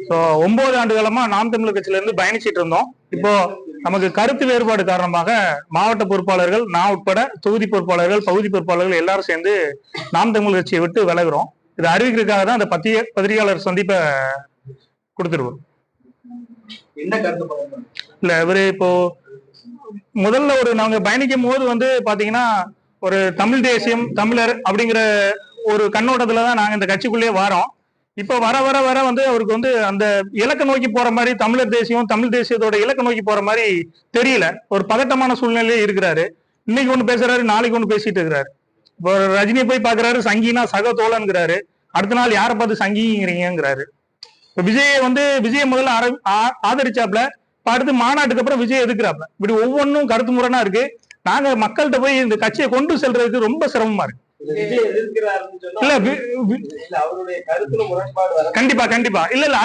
So 9 ஆண்டு காலமா நாம் தமிழர் கட்சியில இருந்து பயணிச்சிட்டு இருந்தோம். இப்போ நமக்கு கருத்து வேறுபாடு காரணமாக மாவட்ட பொறுப்பாளர்கள், நான் உட்பட தொகுதி பொறுப்பாளர்கள், பகுதி பொறுப்பாளர்கள் எல்லாரும் சேர்ந்து நாம் தமிழர் கட்சியை விட்டு விலகுறோம். இதை அறிவிக்கிறதுக்காக தான் அந்த பத்திரிகையாளர் சந்திப்பை கொடுத்துருவோம். இல்ல இவரு இப்போ முதல்ல நாங்க பயணிக்கும் போது பாத்தீங்கன்னா ஒரு தமிழ் தேசியம், தமிழர் அப்படிங்கிற ஒரு கண்ணோட்டத்துலதான் நாங்க இந்த கட்சிக்குள்ளேயே வரோம். இப்ப வர வர வர அவருக்கு அந்த இலக்க நோக்கி போற மாதிரி தமிழர் தேசியம், தமிழ் தேசியத்தோட இலக்க நோக்கி போற மாதிரி தெரியல. ஒரு பதட்டமான சூழ்நிலையே இருக்கிறாரு. இன்னைக்கு ஒண்ணு பேசுறாரு, நாளைக்கு ஒண்ணு பேசிட்டு இருக்கிறாரு. இப்போ ரஜினியை போய் பாக்குறாரு, சங்கினா சக தோழன்கிறாரு. அடுத்த நாள் யாரை பார்த்து சங்கிங்கிறீங்கிறாரு. இப்ப விஜய முதல்ல ஆதரிச்சாப்ல, அடுத்து மாநாட்டுக்கு அப்புறம் விஜய் எதுக்குறாப்ல. இப்படி ஒவ்வொன்றும் கருத்து முரணா இருக்கு. நாங்க மக்கள்கிட்ட போய் இந்த கட்சியை கொண்டு செல்றதுக்கு ரொம்ப சிரமமா இருக்கு. கண்டிப்பா இல்ல இல்ல